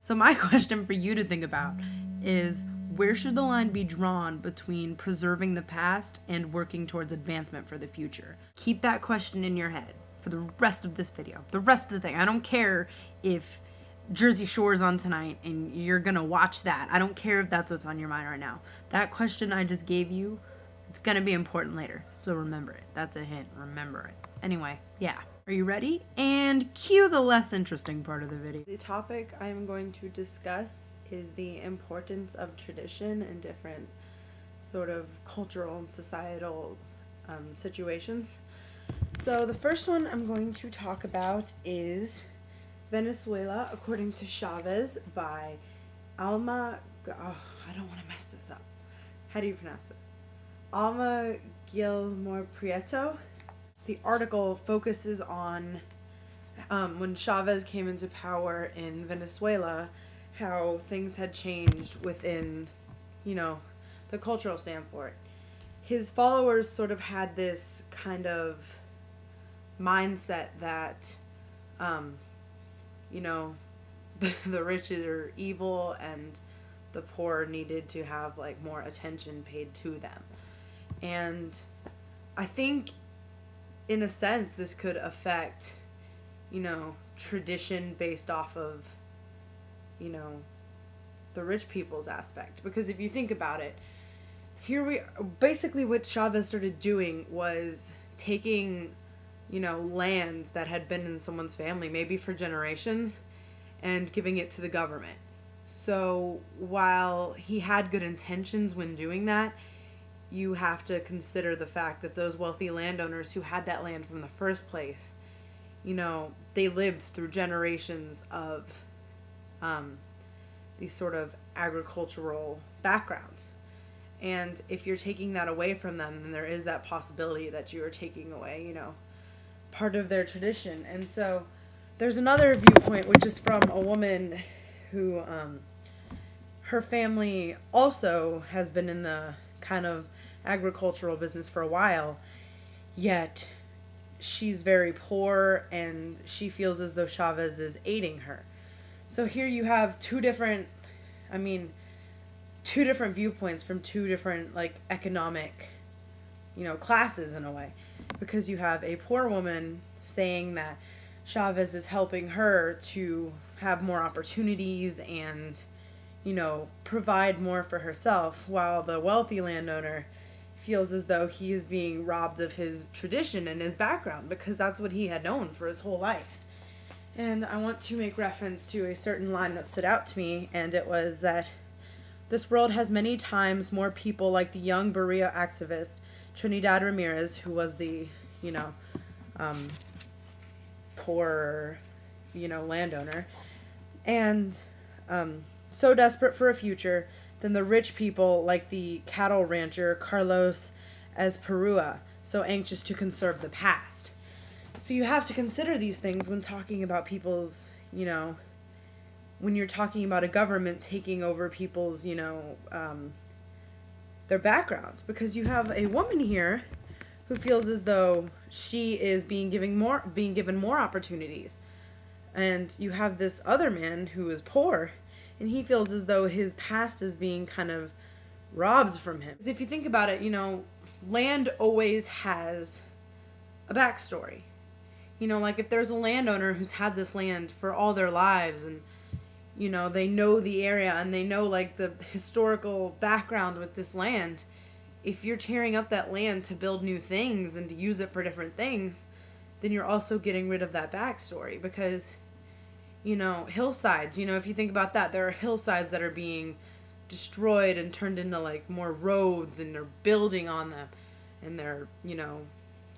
So my question for you to think about is, where should the line be drawn between preserving the past and working towards advancement for the future? Keep that question in your head for the rest of this video, the rest of the thing. I don't care if Jersey Shore's on tonight and you're gonna watch that. I don't care if that's what's on your mind right now. That question I just gave you, it's gonna be important later, so remember it. That's a hint, remember it. Anyway, yeah. Are you ready? And cue the less interesting part of the video. The topic I'm going to discuss is the importance of tradition in different sort of cultural and societal situations. So the first one I'm going to talk about is Venezuela According to Chavez by Alma, I don't want to mess this up. How do you pronounce this? Alma Gilmore Prieto. The article focuses on when Chavez came into power in Venezuela, how things had changed within, the cultural standpoint. His followers sort of had this kind of mindset that, the rich are evil and the poor needed to have like more attention paid to them. And I think in a sense this could affect, tradition based off of, the rich people's aspect. Because if you think about it, basically what Chavez started doing was taking, land that had been in someone's family, maybe for generations, and giving it to the government. So while he had good intentions when doing that, you have to consider the fact that those wealthy landowners who had that land from the first place, they lived through generations of these sort of agricultural backgrounds. And if you're taking that away from them, then there is that possibility that you are taking away, part of their tradition. And so there's another viewpoint, which is from a woman who, her family also has been in the kind of agricultural business for a while, yet she's very poor and she feels as though Chavez is aiding her. So here you have two different viewpoints from two different economic, classes in a way, because you have a poor woman saying that Chavez is helping her to have more opportunities and, provide more for herself, while the wealthy landowner feels as though he is being robbed of his tradition and his background, because that's what he had known for his whole life. And I want to make reference to a certain line that stood out to me, and it was that this world has many times more people like the young Berea activist Trinidad Ramirez, who was the, poor, landowner, and so desperate for a future, than the rich people like the cattle rancher Carlos Ezperua, so anxious to conserve the past. So you have to consider these things when talking about people's, when you're talking about a government taking over people's, their backgrounds. Because you have a woman here who feels as though she is being given more opportunities. And you have this other man who is poor, and he feels as though his past is being kind of robbed from him. Because if you think about it, land always has a backstory. If there's a landowner who's had this land for all their lives, and, they know the area and they know, the historical background with this land, if you're tearing up that land to build new things and to use it for different things, then you're also getting rid of that backstory. Because hillsides, if you think about that, there are hillsides that are being destroyed and turned into more roads, and they're building on them, and they're,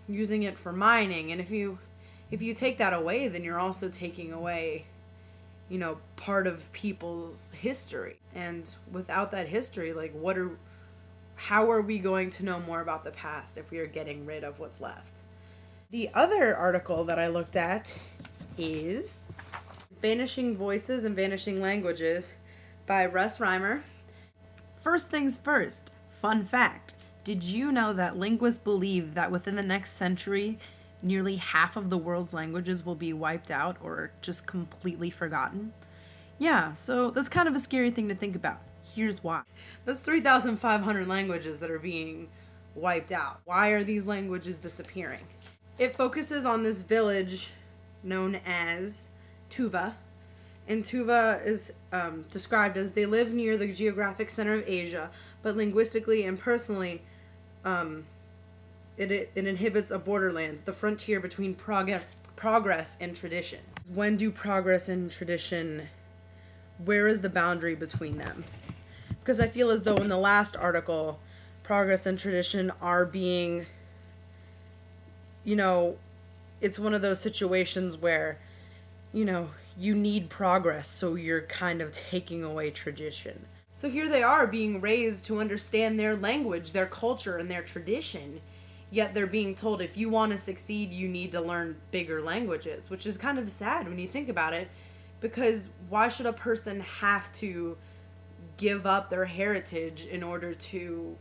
using it for mining. And if you take that away, then you're also taking away, part of people's history. And without that history, how are we going to know more about the past if we are getting rid of what's left? The other article that I looked at is Vanishing Voices and Vanishing Languages by Russ Reimer. First things first, fun fact. Did you know that linguists believe that within the next century, nearly half of the world's languages will be wiped out or just completely forgotten? Yeah, so that's kind of a scary thing to think about. Here's why. That's 3,500 languages that are being wiped out. Why are these languages disappearing? It focuses on this village known as Tuva. And Tuva is described as they live near the geographic center of Asia, but linguistically and personally, it inhibits a borderland, the frontier between progress and tradition. When do progress and tradition, where is the boundary between them? Because I feel as though in the last article, progress and tradition are being, it's one of those situations where, you need progress, so you're kind of taking away tradition. So here they are being raised to understand their language, their culture, and their tradition, yet they're being told if you want to succeed, you need to learn bigger languages, which is kind of sad when you think about it, because why should a person have to give up their heritage in order to,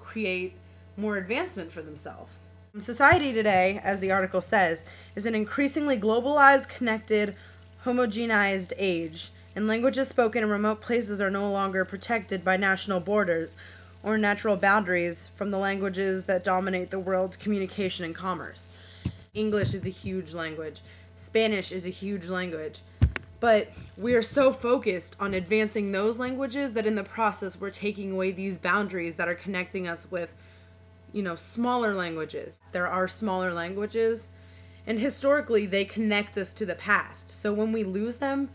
create more advancement for themselves? Society today, as the article says, is an increasingly globalized, connected, homogenized age, and languages spoken in remote places are no longer protected by national borders or natural boundaries from the languages that dominate the world's communication and commerce. English is a huge language. Spanish is a huge language. But we are so focused on advancing those languages that in the process we're taking away these boundaries that are connecting us with smaller languages. There are smaller languages, and historically they connect us to the past. So when we lose them,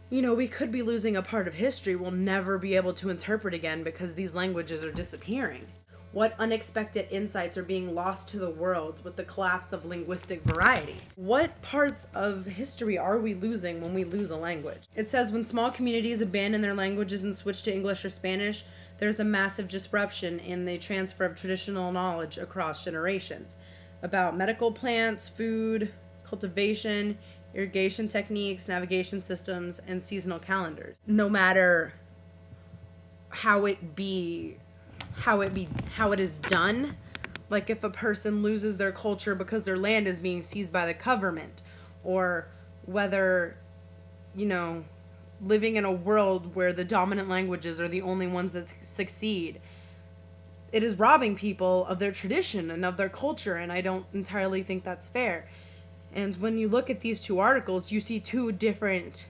we could be losing a part of history we'll never be able to interpret again because these languages are disappearing. What unexpected insights are being lost to the world with the collapse of linguistic variety? What parts of history are we losing when we lose a language? It says when small communities abandon their languages and switch to English or Spanish, there's a massive disruption in the transfer of traditional knowledge across generations about medical plants, food, cultivation, irrigation techniques, navigation systems, and seasonal calendars. No matter how it is done, like if a person loses their culture because their land is being seized by the government, or whether living in a world where the dominant languages are the only ones that succeed, it is robbing people of their tradition and of their culture, and I don't entirely think that's fair. And when you look at these two articles, you see two different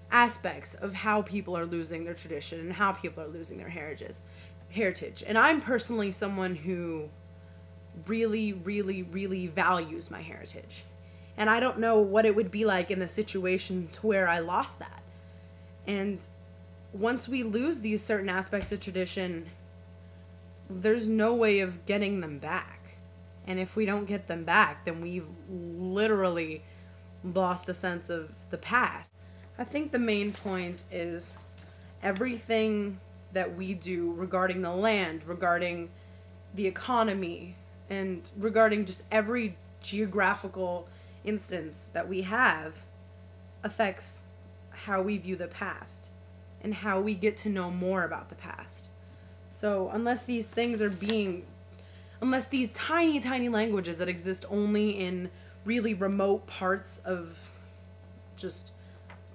aspects of how people are losing their tradition and how people are losing their heritage. And I'm personally someone who really, really, really values my heritage. And I don't know what it would be like in the situation to where I lost that. And once we lose these certain aspects of tradition, there's no way of getting them back. And if we don't get them back, then we've literally lost a sense of the past. I think the main point is everything that we do regarding the land, regarding the economy, and regarding just every geographical instance that we have affects how we view the past and how we get to know more about the past. So unless these tiny, tiny languages that exist only in really remote parts of, just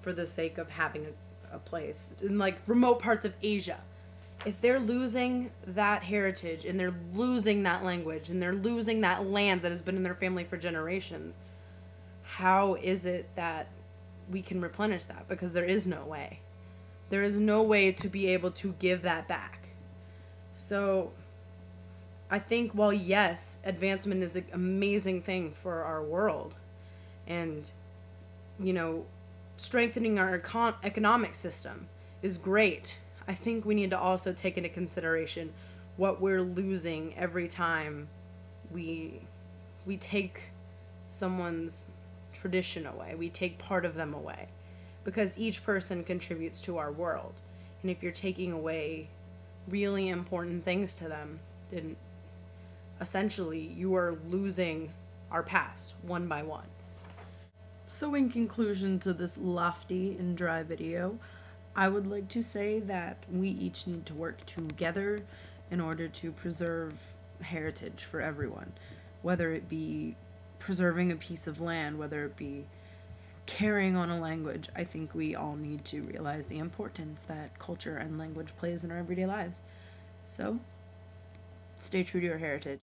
for the sake of having a place, in like remote parts of Asia, if they're losing that heritage and they're losing that language and they're losing that land that has been in their family for generations, how is it that we can replenish that? Because there is no way. There is no way to be able to give that back. So I think while yes, advancement is an amazing thing for our world, and strengthening our economic system is great, I think we need to also take into consideration what we're losing every time we take someone's tradition away. We take part of them away, because each person contributes to our world. And if you're taking away really important things to them, then essentially you are losing our past one by one. So in conclusion to this lofty and dry video, I would like to say that we each need to work together in order to preserve heritage for everyone, whether it be preserving a piece of land, whether it be carrying on a language, I think we all need to realize the importance that culture and language plays in our everyday lives. So, stay true to your heritage.